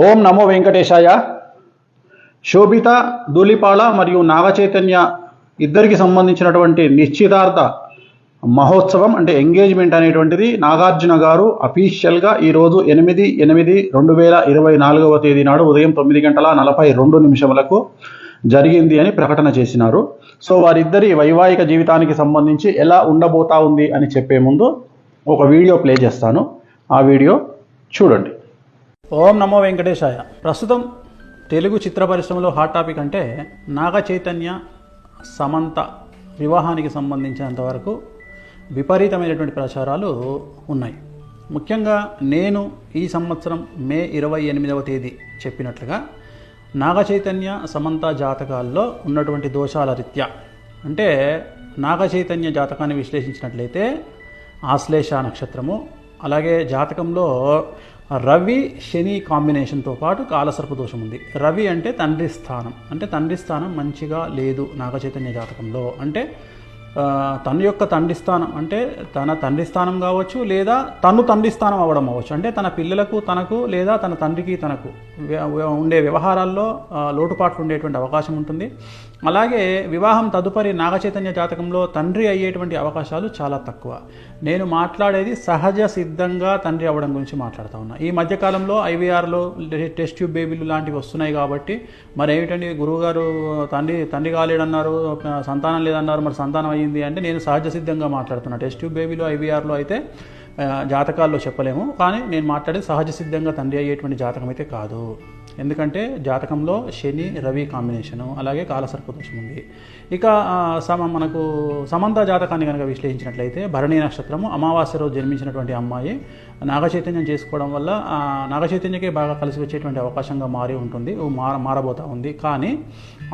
ఓం నమో వెంకటేశాయ. శోభిత ధూళిపాళ మరియు నాగచైతన్య ఇద్దరికి సంబంధించినటువంటి నిశ్చితార్థ మహోత్సవం అంటే ఎంగేజ్మెంట్ అనేటువంటిది నాగార్జున గారు అఫీషియల్గా ఈరోజు 8/8/2024 తేదీ నాడు ఉదయం 9:42 జరిగింది అని ప్రకటన చేసినారు. సో వారిద్దరి వైవాహిక జీవితానికి సంబంధించి ఎలా ఉండబోతా ఉంది అని చెప్పే ముందు ఒక వీడియో ప్లే చేస్తాను. ఆ వీడియో చూడండి. ఓం నమో వెంకటేశాయ. ప్రస్తుతం తెలుగు చిత్ర పరిశ్రమలో హాట్ టాపిక్ అంటే నాగ చైతన్య సమంత వివాహానికి సంబంధించినంత వరకు విపరీతమైనటువంటి ప్రచారాలు ఉన్నాయి. ముఖ్యంగా నేను ఈ సంవత్సరం మే 28వ తేదీ చెప్పినట్లుగా నాగ చైతన్య సమంత జాతకాల్లో ఉన్నటువంటి దోషాల రీత్యా అంటే నాగ చైతన్య జాతకాన్ని విశ్లేషించినట్లయితే ఆశ్లేష నక్షత్రము, అలాగే జాతకంలో రవి శని కాంబినేషన్తో పాటు కాలసర్ప దోషం ఉంది. రవి అంటే తండ్రి స్థానం, అంటే తండ్రి స్థానం మంచిగా లేదు నాగ చైతన్య జాతకంలో. అంటే తన యొక్క తండ్రి స్థానం అంటే తన తండ్రి స్థానం కావచ్చు, లేదా తను తండ్రి స్థానం అవ్వడం అవ్వచ్చు. అంటే తన పిల్లలకు తనకు లేదా తన తండ్రికి తనకు ఉండే వ్యవహారాల్లో లోటుపాట్లు ఉండేటువంటి అవకాశం ఉంటుంది. అలాగే వివాహం తదుపరి నాగ చైతన్య జాతకంలో తండ్రి అయ్యేటువంటి అవకాశాలు చాలా తక్కువ. నేను మాట్లాడేది సహజ సిద్ధంగా తండ్రి అవ్వడం గురించి మాట్లాడుతూ ఉన్నా. ఈ మధ్యకాలంలో ఐవీఆర్లో టెస్ట్ ట్యూబ్ బేబీలు లాంటివి వస్తున్నాయి కాబట్టి మరి ఏమిటండి గురువుగారు తండ్రి కాలేడన్నారు, సంతానం లేదన్నారు, మరి సంతానం అయ్యింది అంటే నేను సహజ సిద్ధంగా మాట్లాడుతున్నా. టెస్ట్ ట్యూబ్ బేబీలో ఐవీఆర్లో అయితే జాతకాల్లో చెప్పలేము, కానీ నేను మాట్లాడేది సహజ సిద్ధంగా తండ్రి అయ్యేటువంటి జాతకం అయితే కాదు. ఎందుకంటే జాతకంలో శని రవి కాంబినేషను, అలాగే కాలసర్ప దోషం ఉంది. ఇక మనకు సమంత జాతకాన్ని కనుక విశ్లేషించినట్లయితే భరణి నక్షత్రము అమావాస్య రోజు జన్మించినటువంటి అమ్మాయి నాగచైతన్యం చేసుకోవడం వల్ల నాగచైతన్యకే బాగా కలిసి వచ్చేటువంటి అవకాశంగా మారి ఉంటుంది, మారబోతూ ఉంది. కానీ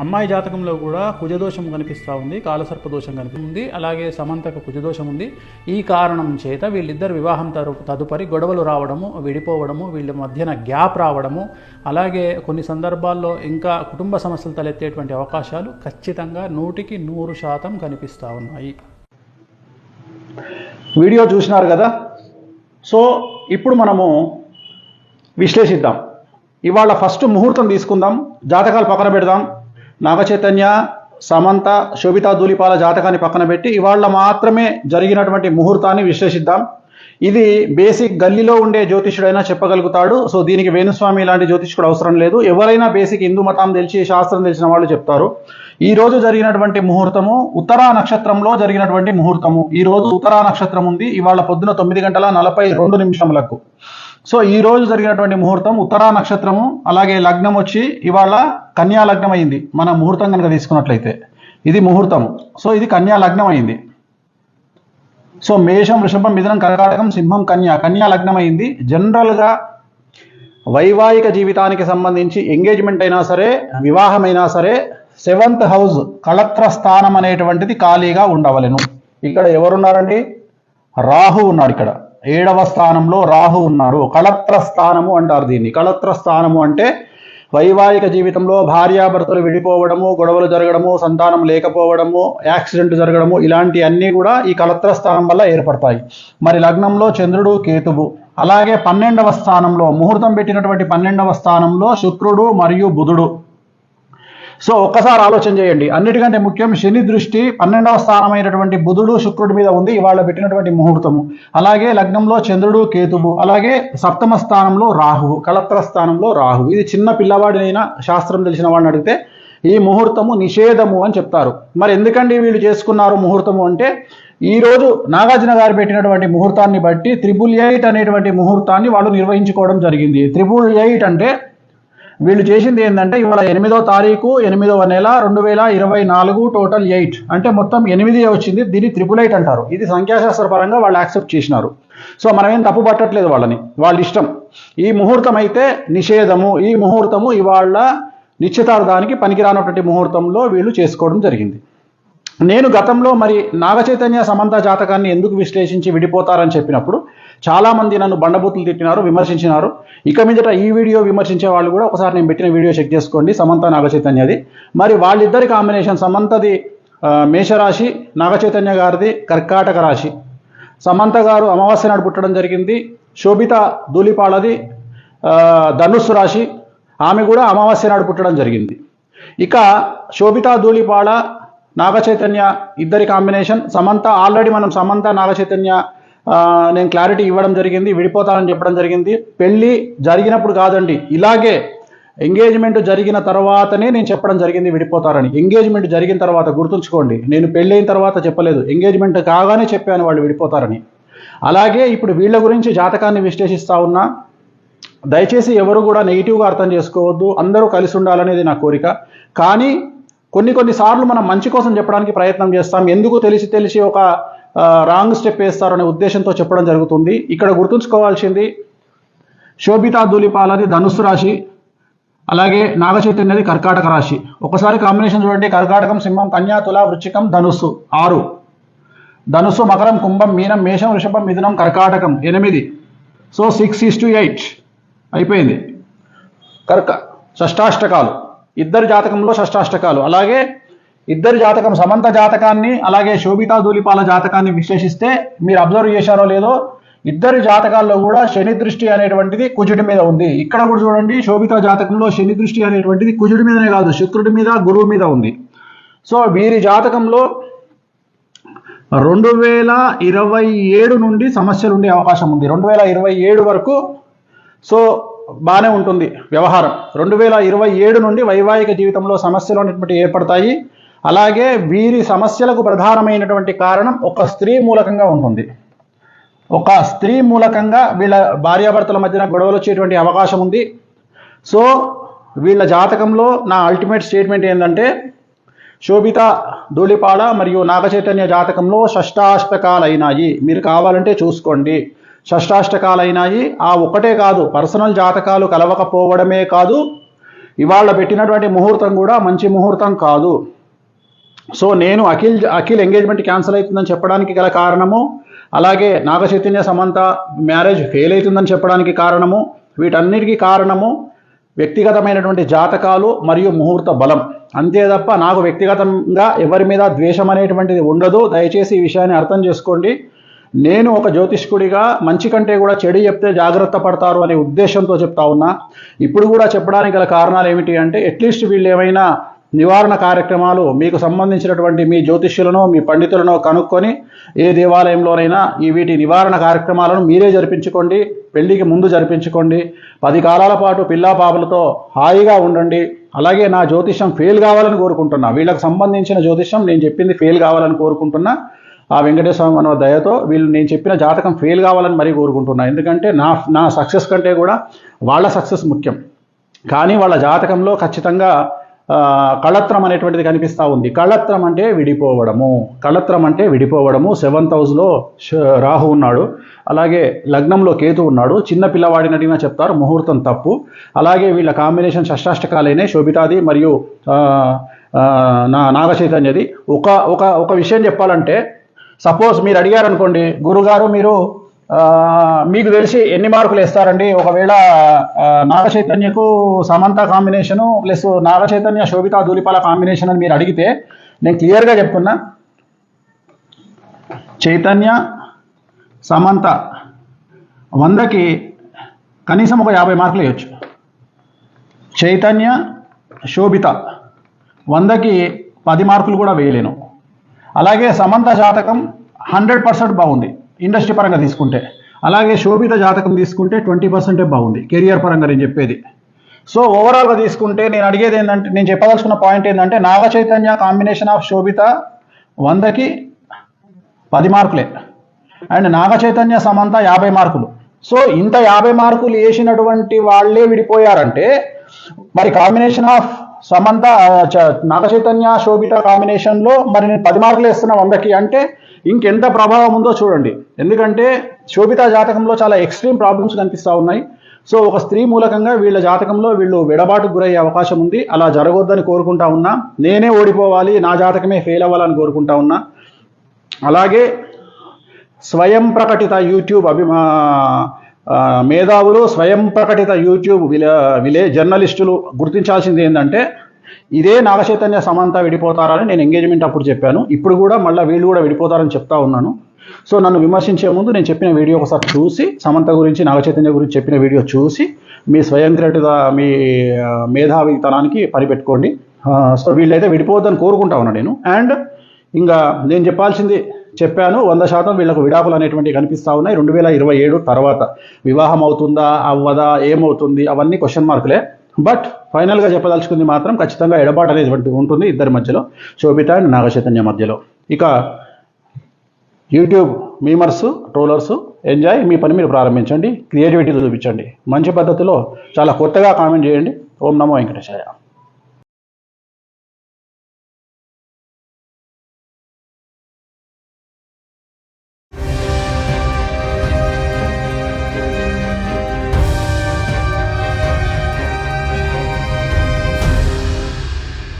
అమ్మాయి జాతకంలో కూడా కుజదోషం కనిపిస్తూ ఉంది, కాలసర్ప దోషం కనిపిస్తుంది, అలాగే సమంతకు కుజదోషం ఉంది. ఈ కారణం చేత వీళ్ళిద్దరు వివాహం తదుపరి గొడవలు రావడము, విడిపోవడము, వీళ్ళ మధ్యన గ్యాప్ రావడము, అలాగే కొన్ని సందర్భాల్లో ఇంకా కుటుంబ సమస్యలు తలెత్తేటువంటి అవకాశాలు ఖచ్చితంగా 100% కనిపిస్తూ ఉన్నాయి. వీడియో చూసినారు కదా. సో ఇప్పుడు మనము విశ్లేషిద్దాం. ఇవాళ ఫస్ట్ ముహూర్తం తీసుకుందాం, జాతకాలు పక్కన పెడదాం. నాగచైతన్య సమంత శోభిత ధూళిపాళ జాతకాన్ని పక్కన పెట్టి ఇవాళ మాత్రమే జరిగినటువంటి ముహూర్తాన్ని విశ్లేషిద్దాం. ఇది బేసిక్ గల్లీలో ఉండే జ్యోతిష్యుడైనా చెప్పగలుగుతాడు. సో దీనికి వేణుస్వామి లాంటి జ్యోతిష్కుడు అవసరం లేదు. ఎవరైనా బేసిక్ హిందూ మతం తెలిసి శాస్త్రం తెలిసిన వాళ్ళు చెప్తారు. ఈ రోజు జరిగినటువంటి ముహూర్తము ఉత్తరా నక్షత్రంలో జరిగినటువంటి ముహూర్తము. ఈ రోజు ఉత్తరా నక్షత్రం ఉంది, ఇవాళ పొద్దున 9:42. సో ఈ రోజు జరిగినటువంటి ముహూర్తం ఉత్తరా నక్షత్రము, అలాగే లగ్నం వచ్చి ఇవాళ కన్యా లగ్నం అయింది. మన ముహూర్తం కనుక తీసుకున్నట్లయితే ఇది ముహూర్తము. సో ఇది కన్యా లగ్నం అయింది. సో మేషం వృషభం మిథునం కర్కాటకం సింహం కన్యా లగ్నం అయింది. జనరల్గా వైవాహిక జీవితానికి సంబంధించి ఎంగేజ్మెంట్ అయినా సరే వివాహం అయినా సరే 7th హౌస్ కళత్ర స్థానం అనేటువంటిది ఖాళీగా ఉండవలెను. ఇక్కడ ఎవరున్నారండి? రాహు ఉన్నాడు. ఇక్కడ 7వ స్థానంలో రాహు ఉన్నారు. కళత్ర స్థానము అంటారు దీన్ని. కళత్ర స్థానము అంటే వైవాహిక జీవితంలో భార్యాభర్తలు విడిపోవడము, గొడవలు జరగడము, సంతానం లేకపోవడము, యాక్సిడెంట్ జరగడము, ఇలాంటి అన్నీ కూడా ఈ కళత్ర స్థానం వల్ల ఏర్పడతాయి. మరి లగ్నంలో చంద్రుడు కేతువు, అలాగే 12వ స్థానంలో ముహూర్తం పెట్టినటువంటి 12వ స్థానంలో శుక్రుడు మరియు బుధుడు. సో ఒక్కసారి ఆలోచన చేయండి. అన్నిటికంటే ముఖ్యం శని దృష్టి 12వ స్థానమైనటువంటి బుధుడు శుక్రుడి మీద ఉంది ఇవాళ పెట్టినటువంటి ముహూర్తము. అలాగే లగ్నంలో చంద్రుడు కేతువు, అలాగే 7వ స్థానంలో రాహువు, కళత్ర స్థానంలో రాహువు. ఇది చిన్న పిల్లవాడినైనా శాస్త్రం తెలిసిన వాడిని అడిగితే ఈ ముహూర్తము నిషేధము అని చెప్తారు. మరి ఎందుకండి వీళ్ళు చేసుకున్నారు ముహూర్తము అంటే ఈరోజు నాగార్జున గారు పెట్టినటువంటి ముహూర్తాన్ని బట్టి 888 అనేటువంటి ముహూర్తాన్ని వాళ్ళు నిర్వహించుకోవడం జరిగింది. 888 అంటే వీళ్ళు చేసింది ఏంటంటే ఇవాళ 8వ తారీఖు 8వ నెల 2024 టోటల్ 8 అంటే మొత్తం 8 వచ్చింది. దీన్ని 888 అంటారు. ఇది సంఖ్యాశాస్త్ర పరంగా వాళ్ళు యాక్సెప్ట్ చేసినారు. సో మనమేం తప్పు పట్టట్లేదు వాళ్ళని, వాళ్ళ ఇష్టం. ఈ ముహూర్తం అయితే నిషేధము. ఈ ముహూర్తము ఇవాళ నిశ్చితార్థానికి పనికిరానటువంటి ముహూర్తంలో వీళ్ళు చేసుకోవడం జరిగింది. నేను గతంలో మరి నాగచైతన్య సమంత జాతకాన్ని ఎందుకు విశ్లేషించి విడిపోతారని చెప్పినప్పుడు చాలామంది నన్ను బండబూతులు తిట్టినారు, విమర్శించినారు. ఇక మీదట ఈ వీడియో విమర్శించే వాళ్ళు కూడా ఒకసారి నేను పెట్టిన వీడియో చెక్ చేసుకోండి, సమంత నాగచైతన్యది. మరి వాళ్ళిద్దరి కాంబినేషన్ సమంతది మేషరాశి, నాగచైతన్య గారిది కర్కాటక రాశి. సమంత గారు అమావాస్య నాడు పుట్టడం జరిగింది. శోభిత ధూళిపాళది ధనుస్సు రాశి, ఆమె కూడా అమావాస్య నాడు పుట్టడం జరిగింది. ఇక శోభితా ధూళిపాళ నాగ చైతన్య ఇద్దరి కాంబినేషన్. సమంత ఆల్రెడీ మనం సమంత నాగ చైతన్య నేను క్లారిటీ ఇవ్వడం జరిగింది, విడిపోతారని చెప్పడం జరిగింది. పెళ్ళి జరిగినప్పుడు కాదండి, ఇలాగే ఎంగేజ్మెంట్ జరిగిన తర్వాతనే నేను చెప్పడం జరిగింది విడిపోతారని. ఎంగేజ్మెంట్ జరిగిన తర్వాత గుర్తుంచుకోండి, నేను పెళ్ళైన తర్వాత చెప్పలేదు, ఎంగేజ్మెంట్ కాగానే చెప్పాను వాళ్ళు విడిపోతారని. అలాగే ఇప్పుడు వీళ్ళ గురించి జాతకాన్ని విశ్లేషిస్తా ఉన్నా. దయచేసి ఎవరు కూడా నెగిటివ్గా అర్థం చేసుకోవద్దు, అందరూ కలిసి ఉండాలనేది నా కోరిక. కానీ కొన్నిసార్లు మనం మంచి కోసం చెప్పడానికి ప్రయత్నం చేస్తాం, ఎందుకు తెలిసి ఒక రాంగ్ స్టెప్ వేస్తారనే ఉద్దేశంతో చెప్పడం జరుగుతుంది. ఇక్కడ గుర్తుంచుకోవాల్సింది శోభితా ధూళిపాలది ధనుస్సు రాశి, అలాగే నాగ చైతన్యది కర్కాటక రాశి. ఒకసారి కాంబినేషన్ చూడండి, కర్కాటకం, సింహం, కన్యా, తుల, వృశ్చికం, ధనుస్సు 6, ధనుస్సు, మకరం, కుంభం, మీనం, మేషం, వృషభం, మిథునం, కర్కాటకం 8. సో 6:8 అయిపోయింది. షష్టాష్టకాలు, ఇద్దరి జాతకంలో షష్టాష్టకాలు. అలాగే ఇద్దరి జాతకం, సమంత జాతకాన్ని అలాగే శోభితా ధూళిపాల జాతకాన్ని విశ్లేషిస్తే మీరు అబ్జర్వ్ చేశారో లేదో, ఇద్దరి జాతకాల్లో కూడా శని దృష్టి అనేటువంటిది కుజుడి మీద ఉంది. ఇక్కడ కూడా చూడండి, శోభితా జాతకంలో శని దృష్టి అనేటువంటిది కుజుడి మీదనే కాదు, శుక్రుడి మీద, గురువు మీద ఉంది. సో వీరి జాతకంలో 2027 నుండి సమస్యలు ఉండే అవకాశం ఉంది. 2027 వరకు సో బాగానే ఉంటుంది వ్యవహారం. 2027 నుండి వైవాహిక జీవితంలో సమస్యలు అనేటువంటి ఏర్పడతాయి. అలాగే వీరి సమస్యలకు ప్రధానమైనటువంటి కారణం ఒక స్త్రీ మూలకంగా ఉంటుంది. ఒక స్త్రీ మూలకంగా వీళ్ళ భార్యాభర్తల మధ్యన గొడవలు వచ్చేటువంటి అవకాశం ఉంది. సో వీళ్ళ జాతకంలో నా అల్టిమేట్ స్టేట్మెంట్ ఏంటంటే, శోభిత ధూళిపాళ మరియు నాగ చైతన్య జాతకంలో షష్టాష్టకాలైనాయి. మీరు కావాలంటే చూసుకోండి, షష్టాష్టకాలైనాయి. ఆ ఒక్కటే కాదు, పర్సనల్ జాతకాలు కలవకపోవడమే కాదు, ఇవాళ పెట్టినటువంటి ముహూర్తం కూడా మంచి ముహూర్తం కాదు. సో నేను అఖిల్ ఎంగేజ్మెంట్ క్యాన్సిల్ అవుతుందని చెప్పడానికి గల కారణము, అలాగే నాగ చైతన్య సమంత మ్యారేజ్ ఫెయిల్ అవుతుందని చెప్పడానికి కారణము, వీటన్నిటికీ కారణము వ్యక్తిగతమైనటువంటి జాతకాలు మరియు ముహూర్త బలం. అంతే తప్ప నాకు వ్యక్తిగతంగా ఎవరి మీద ద్వేషం అనేటువంటిది ఉండదు. దయచేసి ఈ విషయాన్ని అర్థం చేసుకోండి. నేను ఒక జ్యోతిష్కుడిగా మంచి కంటే కూడా చెడు చెప్తే జాగ్రత్త పడతారు అనే ఉద్దేశంతో చెప్తా ఉన్నా. ఇప్పుడు కూడా చెప్పడానికి గల కారణాలు ఏమిటి అంటే, అట్లీస్ట్ వీళ్ళు ఏమైనా నివారణ కార్యక్రమాలు మీకు సంబంధించినటువంటి మీ జ్యోతిష్యులను, మీ పండితులను కనుక్కొని ఏ దేవాలయంలోనైనా వీటి నివారణ కార్యక్రమాలను మీరే జరిపించుకోండి. పెళ్లికి ముందు జరిపించుకోండి. 10 కాలాల పాటు పిల్లా పాపలతో హాయిగా ఉండండి. అలాగే నా జ్యోతిష్యం ఫెయిల్ కావాలని కోరుకుంటున్నా. వీళ్ళకి సంబంధించిన జ్యోతిష్యం నేను చెప్పింది ఫెయిల్ కావాలని కోరుకుంటున్నా. ఆ వెంకటేశ్వర మన దయతో వీళ్ళు నేను చెప్పిన జాతకం ఫెయిల్ కావాలని మరీ కోరుకుంటున్నా. ఎందుకంటే నా సక్సెస్ కంటే కూడా వాళ్ళ సక్సెస్ ముఖ్యం. కానీ వాళ్ళ జాతకంలో ఖచ్చితంగా కళత్రం అనేటువంటిది కనిపిస్తూ ఉంది. కళత్రం అంటే విడిపోవడము. కళత్రం అంటే విడిపోవడము. 7th హౌస్లో రాహు ఉన్నాడు, అలాగే లగ్నంలో కేతు ఉన్నాడు. చిన్న పిల్లవాడిని అడిగినా చెప్తారు ముహూర్తం తప్పు. అలాగే వీళ్ళ కాంబినేషన్ షష్టాష్టకాలైన శోభితాది మరియు నాగ చైతన్యది. ఒక విషయం చెప్పాలంటే, సపోజ్ మీరు అడిగారు అనుకోండి, గురుగారు మీరు మీకు తెలిసి ఎన్ని మార్కులు వేస్తారండి ఒకవేళ నాగ చైతన్యకు Samantha combination plus Naga Chaitanya Sobhita Dhulipala combination అని మీరు అడిగితే, నేను క్లియర్గా చెప్తున్నా, చైతన్య సమంత 100కి కనీసం ఒక 50 మార్కులు వేయచ్చు. చైతన్య శోభిత 100కి 10 మార్కులు కూడా వేయలేను. అలాగే సమంత జాతకం 100% బాగుంది ఇండస్ట్రీ పరంగా తీసుకుంటే. అలాగే శోభిత జాతకం తీసుకుంటే 20% బాగుంది కెరియర్ పరంగా నేను చెప్పేది. సో ఓవరాల్గా తీసుకుంటే నేను అడిగేది ఏంటంటే, నేను చెప్పదలుచుకున్న పాయింట్ ఏంటంటే, నాగ చైతన్య కాంబినేషన్ ఆఫ్ శోభిత 100కి 10 మార్కులే, అండ్ నాగ చైతన్య సమంత 50 మార్కులు. సో ఇంత 50 మార్కులు వేసినటువంటి వాళ్ళే విడిపోయారంటే, మరి కాంబినేషన్ ఆఫ్ సమంత నాగ చైతన్య శోభిత కాంబినేషన్లో మరి నేను 10 మార్కులు వేస్తున్నా 100కి అంటే ఇంకెంత ప్రభావం ఉందో చూడండి. ఎందుకంటే శోభిత జాతకంలో చాలా ఎక్స్ట్రీమ్ ప్రాబ్లమ్స్ కనిపిస్తూ ఉన్నాయి. సో ఒక స్త్రీ మూలకంగా వీళ్ళ జాతకంలో వీళ్ళు విడబాటుకు గురయ్యే అవకాశం ఉంది. అలా జరగొద్దని కోరుకుంటా ఉన్నా. నేనే ఓడిపోవాలి, నా జాతకమే ఫెయిల్ అవ్వాలని కోరుకుంటా ఉన్నా. అలాగే స్వయం ప్రకటిత యూట్యూబ్ మేధావులు, స్వయం ప్రకటిత యూట్యూబ్ జర్నలిస్టులు గుర్తించాల్సింది ఏంటంటే, ఇదే నాగ చైతన్య సమంత విడిపోతారని నేను ఎంగేజ్మెంట్ అప్పుడు చెప్పాను. ఇప్పుడు కూడా మళ్ళీ వీళ్ళు కూడా విడిపోతారని చెప్తా ఉన్నాను. సో నన్ను విమర్శించే ముందు నేను చెప్పిన వీడియో ఒకసారి చూసి, సమంత గురించి, నాగ చైతన్య గురించి చెప్పిన వీడియో చూసి మీ స్వయంక్రియత, మీ మేధావితనానికి పనిపెట్టుకోండి. సో వీళ్ళైతే విడిపోవద్దని కోరుకుంటా ఉన్నా నేను. అండ్ ఇంకా నేను చెప్పాల్సింది చెప్పాను. 100% వీళ్ళకు విడాకులు అనేటువంటివి కనిపిస్తూ ఉన్నాయి. 2027 తర్వాత వివాహం అవుతుందా అవ్వదా ఏమవుతుంది అవన్నీ క్వశ్చన్ మార్కులే. బట్ ఫైనల్గా చెప్పదలుచుకుంది మాత్రం ఖచ్చితంగా ఎడబాటు అనేటువంటి ఉంటుంది ఇద్దరి మధ్యలో, శోభిత అండ్ నాగ చైతన్య మధ్యలో. ఇక యూట్యూబ్ మీమర్స్, ట్రోలర్స్, ఎంజాయ్, మీ పని మీరు ప్రారంభించండి, క్రియేటివిటీలో చూపించండి, మంచి పద్ధతిలో చాలా కొత్తగా కామెంట్ చేయండి. ఓం నమో వెంకటేశాయ.